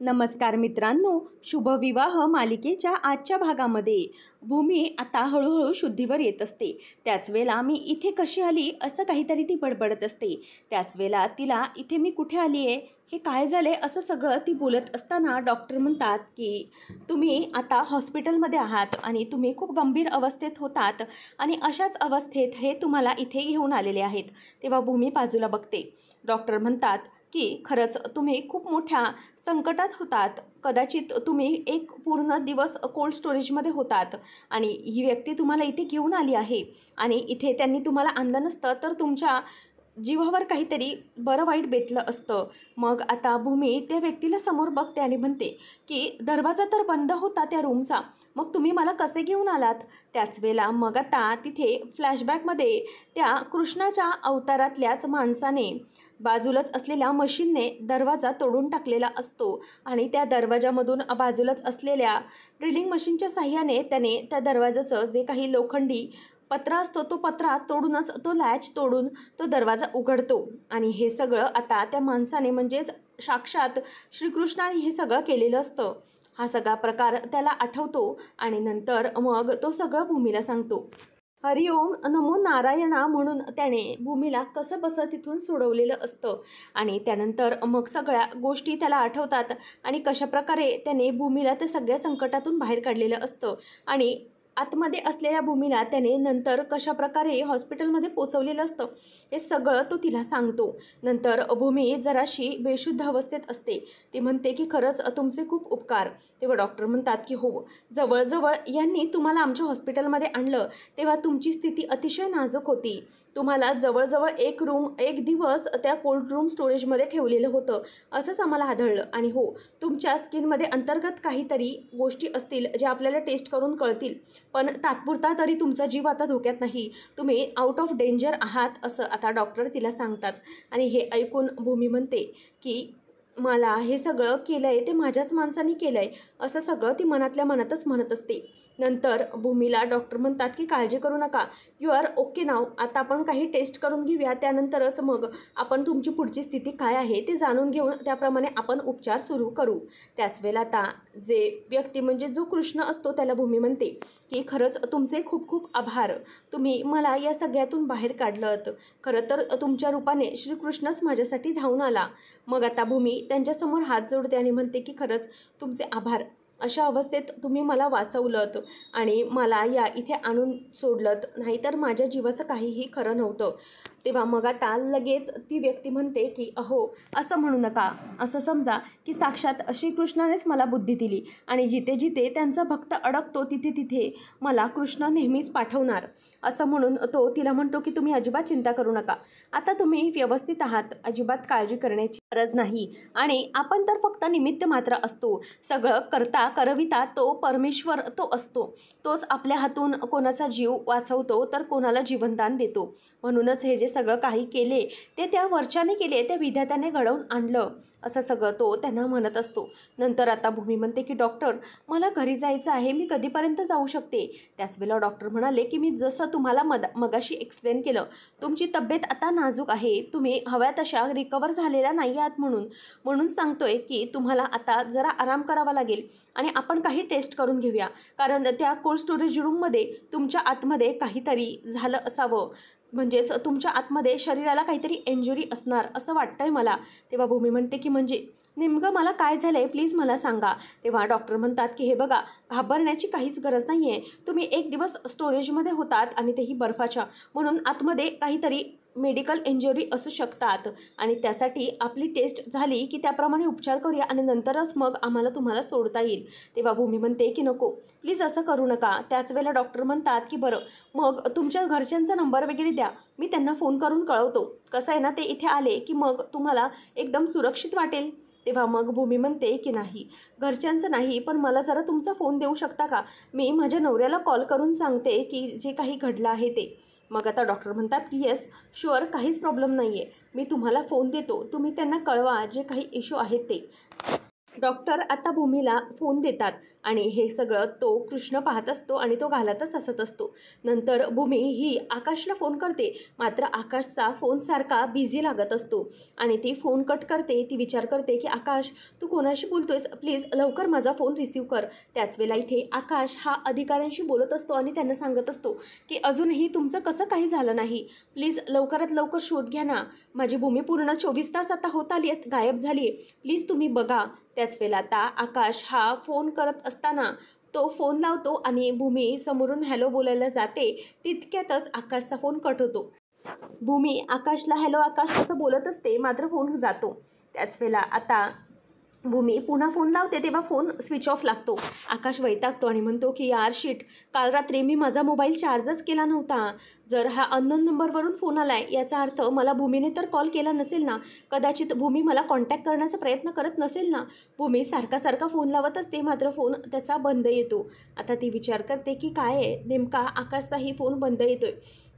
नमस्कार मित्रांनो, शुभविवाह मालिकेच्या आजच्या भागामध्ये भूमी आता हळूहळू शुद्धीवर येत असते. त्याच वेळेला मी इथे कशी आली असं काहीतरी ती बडबडत असते. त्याच वेळेला तिला इथे मी कुठे आली आहे, हे काय झाले असं सगळं ती बोलत असताना डॉक्टर म्हणतात की तुम्ही आता हॉस्पिटलमध्ये आहात आणि तुम्ही खूप गंभीर अवस्थेत होतात आणि अशाच अवस्थेत हे तुम्हाला इथे घेऊन आलेले आहेत. तेव्हा भूमी बाजूला बघते. डॉक्टर म्हणतात की खरंच तुम्ही खूप मोठ्या संकटात होतात. कदाचित तुम्ही एक पूर्ण दिवस कोल्ड स्टोरेजमध्ये होतात आणि ही व्यक्ती तुम्हाला इथे घेऊन आली आहे आणि इथे त्यांनी तुम्हाला आणलं नसतं तर तुमच्या जीवावर काहीतरी बरं वाईट बेतलं असतं. मग आता भूमी त्या व्यक्तीला समोर बघते आणि म्हणते की दरवाजा तर बंद होता त्या रूमचा, मग तुम्ही मला कसे घेऊन आलात? त्याच वेळेला मग आता तिथे फ्लॅशबॅकमध्ये त्या कृष्णाच्या अवतारातल्याच माणसाने बाजूलाच असलेल्या मशीनने दरवाजा तोडून टाकलेला असतो आणि त्या दरवाजामधून बाजूलाच असलेल्या ड्रिलिंग मशीनच्या साहाय्याने त्याने त्या दरवाजाचं जे काही लोखंडी पत्रा असतो तो पत्रा तोडूनच तो लॅच तोडून तो दरवाजा उघडतो. आणि हे सगळं आता त्या माणसाने म्हणजेच साक्षात श्रीकृष्णाने हे सगळं केलेलं असतं. हा सगळा प्रकार त्याला आठवतो आणि नंतर मग तो सगळं भूमीला सांगतो. हरिओम नमो नारायणा म्हणून त्याने भूमीला कसं बसं तिथून सोडवलेलं असतं आणि त्यानंतर मग सगळ्या गोष्टी त्याला आठवतात आणि कशाप्रकारे त्याने भूमीला त्या सगळ्या संकटातून बाहेर काढलेलं असतं आणि आतमध्ये असलेल्या भूमीला त्याने नंतर कशाप्रकारे हॉस्पिटलमध्ये पोचवलेलं असतं हे सगळं तो तिला सांगतो. नंतर भूमी जराशी बेशुद्ध अवस्थेत असते. ती म्हणते की खरंच तुमचे खूप उपकार. तेव्हा डॉक्टर म्हणतात की हो, जवळजवळ यांनी तुम्हाला आमच्या हॉस्पिटलमध्ये आणलं तेव्हा तुमची स्थिती अतिशय नाजूक होती. तुम्हाला जवळजवळ एक दिवस त्या कोल्ड रूम स्टोरेजमध्ये ठेवलेलं होतं असंच आम्हाला आढळलं. आणि हो, तुमच्या स्किनमध्ये अंतर्गत काहीतरी गोष्टी असतील ज्या आपल्याला टेस्ट करून कळतील, पण तात्पुरता तरी तुमचा जीव आता धोक्यात नाही, तुम्ही आउट ऑफ डेंजर आहात असं आता डॉक्टर तिला सांगतात. आणि हे ऐकून भूमी म्हणते की मला हे सगळं केलं आहे ते माझ्याच माणसाने केलं आहे असं सगळं ती मनातल्या मनातच म्हणत असते. नंतर भूमीला डॉक्टर म्हणतात की काळजी करू नका, यू आर ओके नाव. आता आपण काही टेस्ट करून घेऊया, त्यानंतरच मग आपण तुमची पुढची स्थिती काय आहे ते जाणून घेऊन त्याप्रमाणे आपण उपचार सुरू करू. त्याच वेळेला आता जे व्यक्ती म्हणजे जो कृष्ण असतो त्याला भूमी म्हणते की खरंच तुमचे खूप खूप आभार, तुम्ही मला या सगळ्यातून बाहेर काढलं. खरं तर तुमच्या रूपाने श्रीकृष्णच माझ्यासाठी धावून आला. मग आता भूमी त्यांच्यासमोर हात जोडते आणि म्हणते की खरंच तुमचे आभार, अशा अवस्थेत तुम्ही मला वाचवलंत आणि मला या इथे आणून सोडलंत, नाहीतर माझ्या जीवाचं काहीही खरं नव्हतं. तेव्हा मग आता लगेच ती व्यक्ती म्हणते की अहो, असं म्हणू नका. असं समजा की साक्षात श्रीकृष्णानेच मला बुद्धी दिली आणि जिथे जिथे त्यांचा भक्त अडकतो तिथे तिथे मला कृष्ण नेहमीच पाठवणार. असं म्हणून तो तिला म्हणतो की तुम्ही अजिबात चिंता करू नका, आता तुम्ही व्यवस्थित आहात, अजिबात काळजी करण्याची गरज नाही आणि आपण तर फक्त निमित्त मात्र असतो. सगळं करविता तो परमेश्वर तो असतो. तोच आपल्या हातून कोणाचा जीव वाचवतो तर कोणाला जीवनदान देतो. म्हणूनच हे जे सगळं काही केले ते त्या वरच्याने केले, त्या विधात्याने घडवून आणलं असं सगळं तो त्यांना म्हणत असतो. नंतर आता भूमी म्हणते की डॉक्टर, मला घरी जायचं आहे, मी कधीपर्यंत जाऊ शकते? त्याच वेळेला डॉक्टर म्हणाले की मी जसं तुम्हाला मगाशी एक्सप्लेन केलं, तुमची तब्येत आता नाजूक आहे, तुम्ही हव्या तशा रिकवर झालेल्या नाही आहात, म्हणून सांगतोय की तुम्हाला आता जरा आराम करावा लागेल आणि आपण काही टेस्ट करून घेऊया, कारण त्या कोल्ड स्टोरेज रूममध्ये तुमच्या आतमध्ये काहीतरी झालं असावं, म्हणजेच तुमच्या आतमध्ये शरीराला काहीतरी इंजुरी असणार असं वाटतंय मला. तेव्हा भूमी म्हणते की म्हणजे नेमकं मला काय झालं आहे, प्लीज मला सांगा. तेव्हा डॉक्टर म्हणतात की हे बघा, घाबरण्याची काहीच गरज नाही आहे. तुम्ही एक दिवस स्टोरेजमध्ये होतात आणि तेही बर्फाच्या, म्हणून आतमध्ये काहीतरी मेडिकल इंजुरी असू शकतात आणि त्यासाठी आपली टेस्ट झाली की त्याप्रमाणे उपचार करूया आणि नंतरच मग आम्हाला तुम्हाला सोडता येईल. तेव्हा भूमी म्हणते की नको, प्लीज असं करू नका. त्याच वेळेला डॉक्टर म्हणतात की बरं, मग तुमच्या घरच्यांचा नंबर वगैरे द्या, मी त्यांना फोन करून कळवतो. कसं आहे ना, ते इथे आले की मग तुम्हाला एकदम सुरक्षित वाटेल. तेव्हा मग भूमी म्हणते की नाही, घरच्यांचं नाही, पण मला जरा तुमचा फोन देऊ शकता का? मी माझ्या नवऱ्याला कॉल करून सांगते की जे काही घडलं आहे ते. मग आता डॉक्टर म्हणतात की येस शुअर, काहीच प्रॉब्लेम नाही आहे, मी तुम्हाला फोन देतो, तुम्ही त्यांना कळवा जे काही इश्यू आहेत ते. डॉक्टर आता भूमीला फोन देतात आणि हे सगळं तो कृष्ण पाहत असतो आणि तो घालतच असत असतो. नंतर भूमी ही आकाशला फोन करते, मात्र आकाशचा फोन सारखा बिझी लागत असतो आणि ती फोन कट करते. ती विचार करते की आकाश, तू कोणाशी बोलतोयस, प्लीज लवकर माझा फोन रिसीव कर. त्याच वेळेला इथे आकाश हा अधिकाऱ्यांशी बोलत असतो आणि त्यांना सांगत असतो की अजूनही तुमचं कसं काही झालं नाही, प्लीज लवकरात लवकर शोध घ्या ना. माझी भूमी पूर्ण 24 तास आता होत आली आहेत, गायब झाली आहे, प्लीज तुम्ही बघा. त्याच वेळेला आता आकाश हा फोन करत असताना तो फोन लावतो आणि भूमी समोरून हॅलो बोलायला जाते. तितक्यातच आकाशचा फोन कट होतो. भूमी आकाशला हॅलो आकाश असं बोलत असते, मात्र फोन जातो. त्याच वेळेला आता भूमी पुन्हा फोन लावते, तेव्हा फोन स्विच ऑफ लागतो. आकाश वैतागतो आणि म्हणतो की यार शिट, काल रात्री मी माझा मोबाईल चार्जच केला नव्हता. जर हा अननोन नंबरवरून फोन आला आहे याचा अर्थ मला भूमीने तर कॉल केला नसेल ना, कदाचित भूमी मला कॉन्टॅक्ट करण्याचा प्रयत्न करत नसेल ना. भूमी सारखा फोन लावत असते, मात्र फोन त्याचा बंद येतो. आता ती विचार करते की काय आहे नेमका, आकाशचाही फोन बंद येतोय,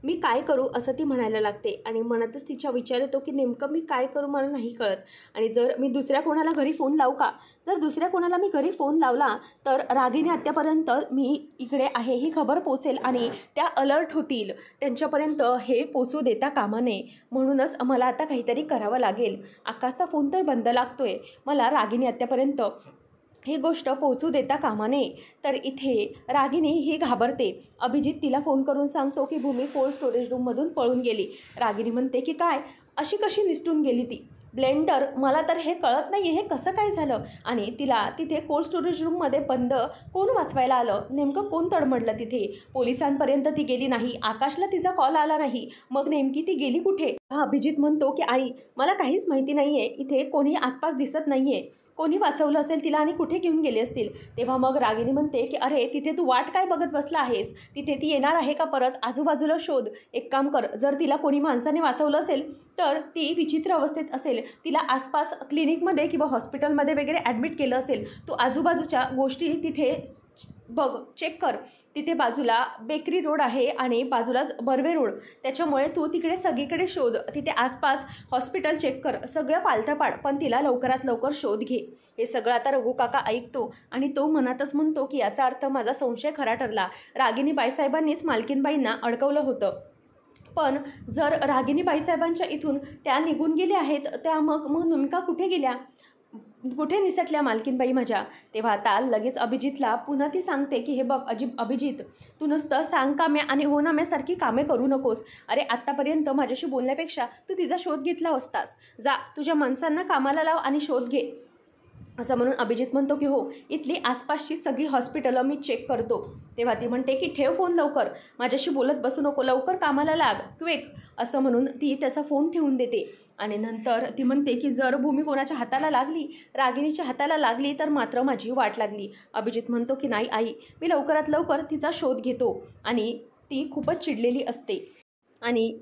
मी काय करू असं ती म्हणायला लागते. आणि मनातच तिच्या विचार येतो की नेमकं मी काय करू मला नाही कळत. आणि जर मी दुसऱ्या कोणाला घरी फोन लावू का, जर दुसऱ्या कोणाला मी घरी फोन लावला तर रागिनी आत्यापर्यंत मी इकडे आहे ही खबर पोचेल आणि त्या अलर्ट होतील. त्यांच्यापर्यंत हे पोचू देता कामा नये. म्हणूनच मला आता काहीतरी करावं लागेल. आकाशचा फोन तर बंद लागतोय, मला रागिनी आत्यापर्यंत ही गोष्ट पोहोचू देता कामा नये. तर इथे रागिनी ही घाबरते. अभिजित तिला फोन करून सांगतो की भूमी कोल्ड स्टोरेज रूममधून पळून गेली. रागिनी म्हणते की काय, अशी कशी निसटून गेली ती, ब्लेंडर, मला तर हे कळत नाही आहे, हे कसं काय झालं. आणि तिला तिथे कोल्ड स्टोरेज रूममध्ये बंद कोण वाचवायला आलं, नेमकं कोण तडमडलं तिथे. पोलिसांपर्यंत ती गेली नाही, आकाशला तिचा कॉल आला नाही, मग नेमकी ती गेली कुठे. हा अभिजित म्हणतो की आई, मला काहीच माहिती नाही आहे, इथे कोणी आसपास दिसत नाही आहे, कोणी वाचवलं असेल तिला आणि कुठे घेऊन गेले असतील. तेव्हा मग रागिनी म्हणते की अरे तिथे तू वाट काय बघत बसला आहेस, तिथे ती येणार आहे का परत, आजूबाजूला शोध. एक काम कर, जर तिला कोणी माणसाने वाचवलं असेल तर ती विचित्र अवस्थेत असेल, तिला आसपास क्लिनिकमध्ये किंवा हॉस्पिटलमध्ये वगैरे ॲडमिट केलं असेल, तू आजूबाजूच्या गोष्टी तिथे बघ, चेक कर. तिथे बाजूला बेकरी रोड आहे आणि बाजूलाच बर्वे रोड, त्याच्यामुळे तू तिकडे सगळीकडे शोध, तिथे आसपास हॉस्पिटल चेक कर, सगळं पालथं पाड, पण तिला लवकरात लवकर शोध घे. हे सगळं आता रघु काका ऐकतो आणि तो मनातच म्हणतो की याचा अर्थ माझा संशय खरा ठरला, रागिनी बाईसाहेबांनीच मालकीनबाईंना अडकवलं होतं. पण जर रागिनी बाईसाहेबांच्या इथून त्या निघून गेल्या आहेत, त्या मग नेमका कुठे गेल्या, कुठे निसटल्या मालकीनबाई माझ्या. तेव्हा आता लगेच अभिजितला पुन्हा ती सांगते की हे बघ अभिजित, तू नुसतं सांग कामे आणि हो नाम्यासारखी कामे करू नकोस. अरे आत्तापर्यंत माझ्याशी बोलण्यापेक्षा तू तिचा शोध घेतला असतास, जा तुझ्या माणसांना कामाला लाव आणि शोध घे. असं म्हणून अभिजित म्हणतो की हो, इथली आसपासची सगळी हॉस्पिटलं मी चेक करतो. तेव्हा ती म्हणते की ठेव फोन लवकर, माझ्याशी बोलत बसू नको, लवकर कामाला लाग, क्विक. असं म्हणून ती त्याचा फोन ठेवून देते. आणि नंतर ती म्हणते की जर भूमी कोणाच्या हाताला लागली, रागिनीच्या हाताला लागली तर मात्र माझी वाट लागली. अभिजित म्हणतो की नाही आई, मी लवकरात लवकर तिचा शोध घेतो. आणि ती खूपच चिडलेली असते. आणि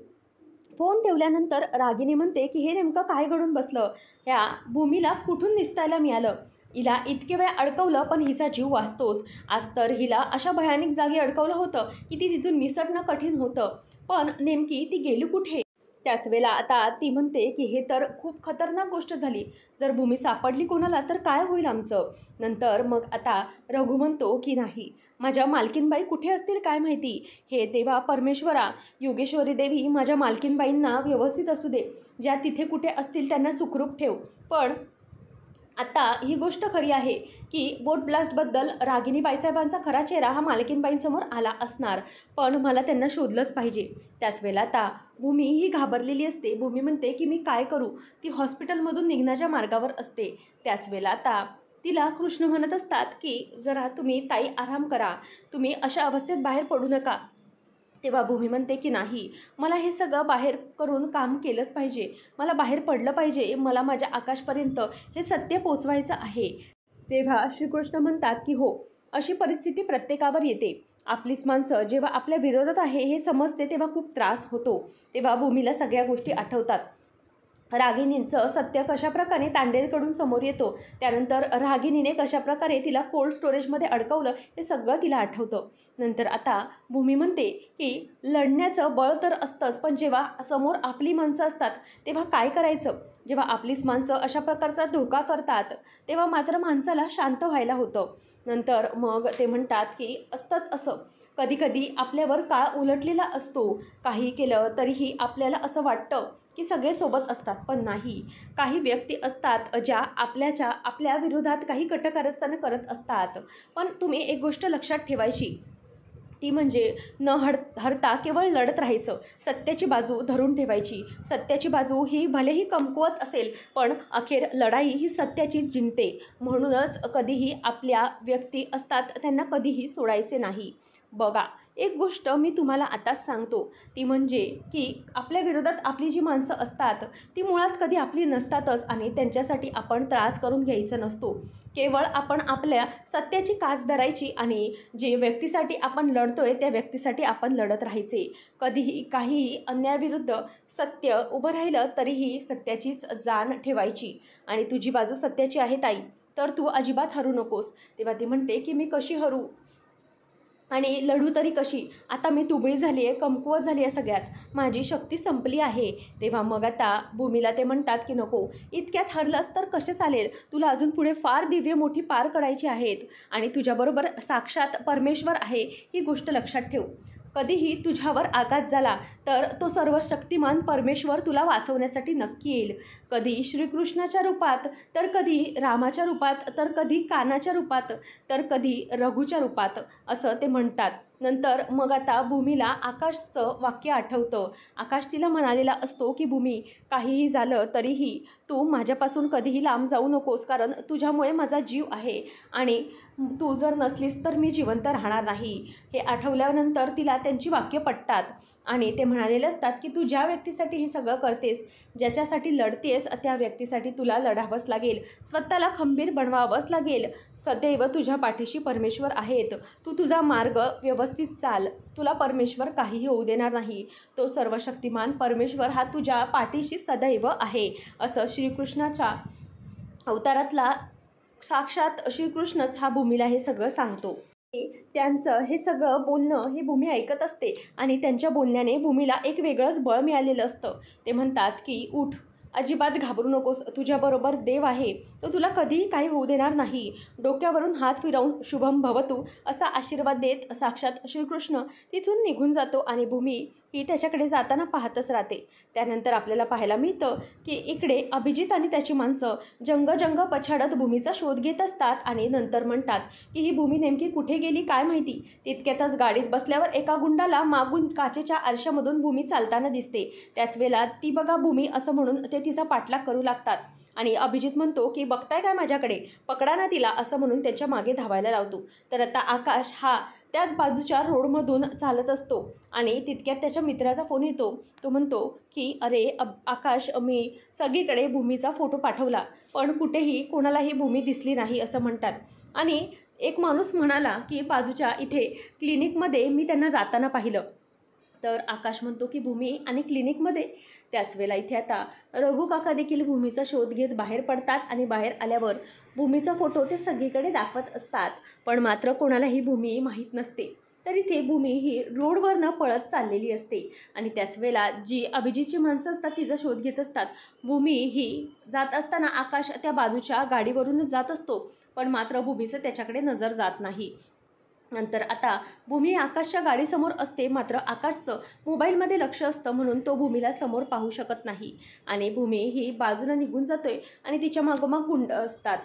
फोन ठेवल्यानंतर रागिनी म्हणते की हे नेमकं काय घडून बसलं, ह्या भूमीला कुठून निसटायला मिळालं, हिला इतके वेळ अडकवलं पण हिचा जीव वाचतोच. आज तर हिला अशा भयानक जागी अडकवलं होतं की ती तिथून निसटणं कठीण होतं, पण नेमकी ती गेली कुठे. त्याच वेळेला आता ती म्हणते की हे तर खूप खतरनाक गोष्ट झाली, जर भूमी सापडली कोणाला तर काय होईल आमचं. नंतर मग आता रघु म्हणतो की नाही, माझ्या मालकीनबाई कुठे असतील काय माहिती, हे देवा परमेश्वरा, योगेश्वरी देवी माझ्या मालकीनबाईंना व्यवस्थित असू दे, ज्या तिथे कुठे असतील त्यांना सुखरूप ठेव. पण आता ही गोष्ट खरी आहे की बोट ब्लास्टबद्दल रागिनी बाईसाहेबांचा खरा चेहरा हा मालकीनबाईंसमोर आला असणार, पण मला त्यांना शोधलंच पाहिजे. त्याच वेळेला आता भूमी ही घाबरलेली असते. भूमी म्हणते की मी काय करू, ती हॉस्पिटलमधून निघण्याच्या मार्गावर असते. त्याच वेळेला आता तिला कृष्ण म्हणत असतात की जरा तुम्ही ताई आराम करा, तुम्ही अशा अवस्थेत बाहेर पडू नका. तेव्हा भूमी म्हणते की नाही, मला हे सगळं बाहेर करून काम केलंच पाहिजे, मला बाहेर पडलं पाहिजे, मला माझ्या आकाशपर्यंत हे सत्य पोचवायचं आहे. तेव्हा श्रीकृष्ण म्हणतात की हो, अशी परिस्थिती प्रत्येकावर येते, आपलीच माणसं जेव्हा आपल्या विरोधात आहे हे समजते तेव्हा खूप त्रास होतो. तेव्हा भूमीला सगळ्या गोष्टी आठवतात. रागिनींचं सत्य कशाप्रकारे तांडेलकडून समोर येतो, त्यानंतर रागिनीने कशाप्रकारे तिला कोल्ड स्टोरेजमध्ये अडकवलं हे सगळं तिला आठवतं. नंतर आता भूमी म्हणते की लढण्याचं बळ तर असतंच, पण जेव्हा समोर आपली माणसं असतात तेव्हा काय करायचं. जेव्हा आपलीच माणसं अशा प्रकारचा धोका करतात तेव्हा मात्र माणसाला शांत व्हायला होतं. नंतर मग ते म्हणतात की असतंच असं, कधीकधी आपल्यावर काळ उलटलेला असतो. काही केलं तरीही आपल्याला असं वाटतं की सगळे सोबत असतात, पण नाही. काही व्यक्ती असतात ज्या आपल्या विरोधात काही कटकारस्थानं करत असतात. पण तुम्ही एक गोष्ट लक्षात ठेवायची, ती म्हणजे न हरता केवळ लढत राहायचं, सत्याची बाजू धरून ठेवायची. सत्याची बाजू ही भलेही कमकुवत असेल, पण अखेर लढाई ही सत्याचीच जिंकते. म्हणूनच कधीही आपल्या व्यक्ती असतात त्यांना कधीही सोडायचे नाही. बघा, एक गोष्ट मी तुम्हाला आताच सांगतो, ती म्हणजे की आपल्या विरोधात आपली जी माणसं असतात ती मुळात कधी आपली नसतातच आणि त्यांच्यासाठी आपण त्रास करून घ्यायचा नसतो. केवळ आपण आपल्या सत्याची कास धरायची आणि जे व्यक्तीसाठी आपण लढतोय त्या व्यक्तीसाठी आपण लढत राहायचे. कधीही काहीही अन्यायाविरुद्ध सत्य उभं राहिलं तरीही सत्याचीच जाण ठेवायची. आणि तुझी बाजू सत्याची आहे ताई, तर तू अजिबात हरू नकोस. तेव्हा ती म्हणते की मी कशी हरू आणि लढू तरी कशी? आता मी दुबळी झाली आहे, कमकुवत झाली आहे, सगळ्यात माझी शक्ती संपली आहे. तेव्हा मग आता भूमीला ते म्हणतात की नको, इतक्यात हरलंस तर कसे चालेल, तुला अजून पुढे फार दिव्य मोठी पार करायची आहेत आणि तुझ्याबरोबर साक्षात परमेश्वर आहे, ही गोष्ट लक्षात ठेव. कधीही तुझ्यावर आघात झाला तर तो सर्वशक्तिमान परमेश्वर तुला वाचवण्यासाठी नक्की येईल. कधी श्रीकृष्णाच्या रूपात, तर कधी रामाच्या रूपात, तर कधी कानाच्या रूपात, तर कधी रघुच्या रूपात, असं ते म्हणतात. नंतर मग आता भूमीला आकाशचं वाक्य आठवतं. आकाश तिला म्हणालेला असतो की भूमी, काहीही झालं तरीही तू माझ्यापासून कधीही लांब जाऊ नकोस, कारण तुझ्यामुळे माझा जीव आहे आणि तू जर नसलीस तर मी जिवंत राहणार नाही. हे आठवल्यानंतर तिला त्यांची वाक्य पटतात आणि ते म्हणालेले असतात की तू ज्या व्यक्तीसाठी हे सगळं करतेस, ज्याच्यासाठी लढतेस, त्या व्यक्तीसाठी तुला लढावंच लागेल, स्वतःला खंबीर बनवावंच लागेल. सदैव तुझ्या पाठीशी परमेश्वर आहेत. तू तुझा मार्ग व्यवस्थित चाल, तुला परमेश्वर काहीही होऊ देणार नाही. तो सर्वशक्तिमान परमेश्वर हा तुझ्या पाठीशी सदैव आहे, असं श्रीकृष्णाच्या अवतारातला साक्षात श्रीकृष्णच हा भूमीला हे सगळं सांगतो. त्यांचं हे सगळं बोलणं ही भूमी ऐकत असते आणि त्यांच्या बोलण्याने भूमीला एक वेगळंच बळ मिळालेलं असतं. ते म्हणतात की उठ, अजिबात घाबरू नकोस, तुझ्याबरोबर देव आहे, तो तुला कधीही काही होऊ देणार नाही. डोक्यावरून हात फिरवून शुभम भवतु असा आशीर्वाद देत साक्षात श्रीकृष्ण तिथून निघून जातो आणि भूमी ही त्याच्याकडे जाताना पाहतच राहते. त्यानंतर आपल्याला पाहायला मिळतं की इकडे अभिजित आणि त्याची माणसं जंग पछाडत भूमीचा शोध घेत असतात आणि नंतर म्हणतात की ही भूमी नेमकी कुठे गेली काय माहिती. तितक्यातच गाडीत बसल्यावर एका गुंडाला मागून काचेच्या आरशामधून भूमी चालताना दिसते. त्याच वेळेला ती बघा भूमी असं म्हणून ते तिचा पाठलाग करू लागतात आणि अभिजित म्हणतो की बघताय काय माझ्याकडे, पकडा ना तिला, असं म्हणून त्याच्या मागे धावायला लावतो. तर आता आकाश हा त्याच बाजूच्या रोडमधून चालत असतो आणि तितक्यात त्याच्या मित्राचा फोन येतो. तो म्हणतो की अरे आकाश, मी सगळीकडे भूमीचा फोटो पाठवला पण कुठेही कोणालाही भूमी दिसली नाही, असं म्हणतात. आणि एक माणूस म्हणाला की बाजूच्या इथे क्लिनिकमध्ये मी त्यांना जाताना पाहिलं. तर आकाश म्हणतो की भूमी आणि क्लिनिकमध्ये? त्याच वेळेला इथे आता रघु काका देखील भूमीचा शोध घेत बाहेर पडतात आणि बाहेर आल्यावर भूमीचा फोटो ते सगळीकडे दाखवत असतात, पण मात्र कोणालाही भूमी माहीत नसते. तर इथे भूमी ही रोडवरनं पळत चाललेली असते आणि त्याच वेळेला जी अभिजितची माणसं असतात तिचा शोध घेत असतात. भूमी ही जात असताना आकाश त्या बाजूच्या गाडीवरूनच जात असतो, पण मात्र भूमीचं त्याच्याकडे नजर जात नाही. नंतर आता भूमी आकाशच्या गाडीसमोर असते, मात्र आकाशचं मोबाईलमध्ये लक्ष असतं म्हणून तो भूमीला समोर पाहू शकत नाही आणि भूमी ही बाजूला निघून जातोय आणि तिच्या मागोमाग गुंड असतात.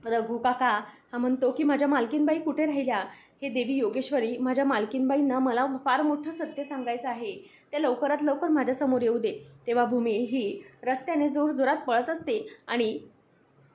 रघु काका हा म्हणतो की माझ्या मालकीनबाई कुठे राहिल्या? हे देवी योगेश्वरी, माझ्या मालकीनबाईंना मला फार मोठं सत्य सांगायचं आहे, त्या लवकरात लवकर माझ्यासमोर येऊ दे. तेव्हा भूमी ही रस्त्याने जोरजोरात पळत असते आणि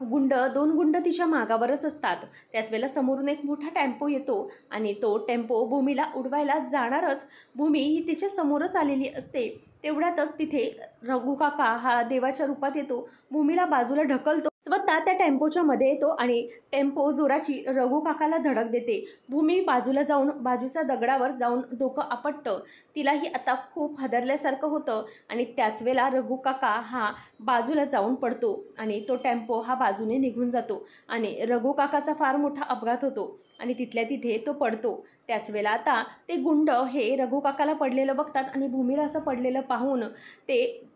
दोन गुंड तिच्या मागावरच असतात. त्याच वेळेला समोरून एक मोठा टेम्पो येतो आणि तो टेम्पो भूमीला उडवायला जाणारच भूमी ही तिच्या समोरच आलेली असते. तेवढ्यातच तिथे रघु काका हा देवाच्या रूपात येतो, भूमीला बाजूला ढकलतो, स्वतः त्या टेम्पोच्या मध्ये येतो आणि टेम्पो जोराची रघु काकाला धडक देते. भूमी बाजूला जाऊन बाजूच्या दगडावर जाऊन डोकं आपटतं. तिलाही आता खूप हादरल्यासारखं होतं आणि त्याच वेळेला रघु काका हा बाजूला जाऊन पडतो आणि तो टेम्पो हा बाजूने निघून जातो आणि रघु काकाचा फार मोठा अपघात होतो आणि तिथल्या तिथे तो पडतो. त्याच वेळेला आता ते गुंड हे रघु काकाला पडलेलं बघतात आणि भूमीला असं पडलेलं पाहून ते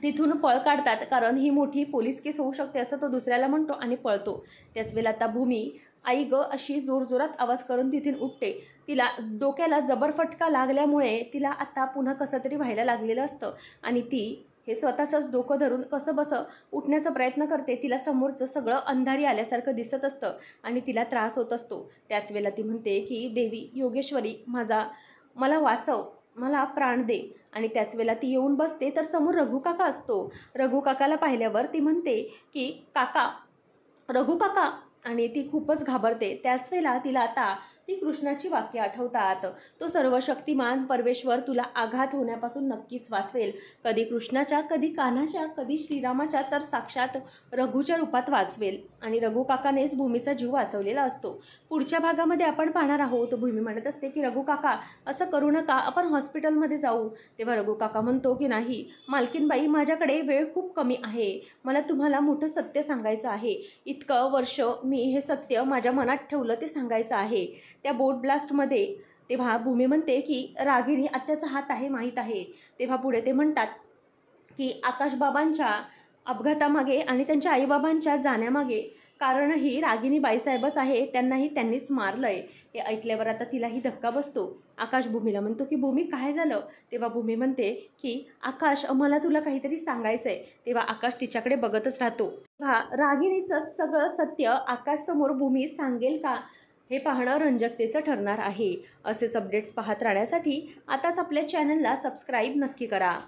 तिथून पळ काढतात, कारण ही मोठी पोलीस केस होऊ शकते असं तो दुसऱ्याला म्हणतो आणि पळतो. त्याच वेळेला आता भूमी आई ग अशी जोरजोरात आवाज करून तिथून उठते. तिला डोक्याला जबर फटका लागल्यामुळे तिला आता पुन्हा कसं तरी व्हायला लागलेलं असतं आणि ती हे स्वतःचंच डोकं धरून कसं बसं उठण्याचा प्रयत्न करते. तिला समोरचं सगळं अंधारी आल्यासारखं दिसत असतं आणि तिला त्रास होत असतो. त्याच वेळेला ती म्हणते की देवी योगेश्वरी मला वाचव, मला प्राण दे. आणि त्याच वेळेला ती येऊन बसते तर समोर रघु काका असतो. रघु काकाला पाहिल्यावर ती म्हणते की काका, रघु काका. आणि ती खूपच घाबरते. त्याच वेळेला तिला आता ती कृष्णाची वाक्य आठवतात. तो सर्वशक्तिमान परमेश्वर तुला आघात होण्यापासून नक्कीच वाचवेल. कधी कृष्णाच्या, कधी कान्हाच्या, कधी श्रीरामाच्या, तर साक्षात रघुच्या रूपात वाचवेल. आणि रघु काकानेच भूमीचा जीव वाचवलेला असतो. पुढच्या भागामध्ये आपण पाहणार आहोत. भूमी म्हणत असते की रघु काका असं करू नका, आपण हॉस्पिटलमध्ये जाऊ. तेव्हा रघु काका म्हणतो की नाही मालकीनबाई, माझ्याकडे वेळ खूप कमी आहे. मला तुम्हाला मोठं सत्य सांगायचं आहे. इतकं वर्ष मी हे सत्य माझ्या मनात ठेवलं ते सांगायचं आहे. त्या बोट ब्लास्टमध्ये तेव्हा भूमी म्हणते की रागिनी आत्याचा हात आहे माहीत आहे. तेव्हा पुढे ते म्हणतात की आकाशबाबांच्या अपघातामागे आणि त्यांच्या आईबाबांच्या जाण्यामागे कारणही रागिनी बाईसाहेबच आहे. त्यांनीच मारलं आहे. हे ऐकल्यावर आता तिलाही धक्का बसतो. आकाश भूमीला म्हणतो की भूमी काय झालं. तेव्हा भूमी म्हणते की आकाश मला तुला काहीतरी सांगायचं आहे. तेव्हा आकाश तिच्याकडे बघतच राहतो. तेव्हा रागिनीचं सगळं सत्य आकाशसमोर भूमी सांगेल का हे पाहणं रंजकतेचं ठरणार आहे. असेच अपडेट्स पाहत राहण्यासाठी आताच आपल्या चॅनलला सबस्क्राईब नक्की करा.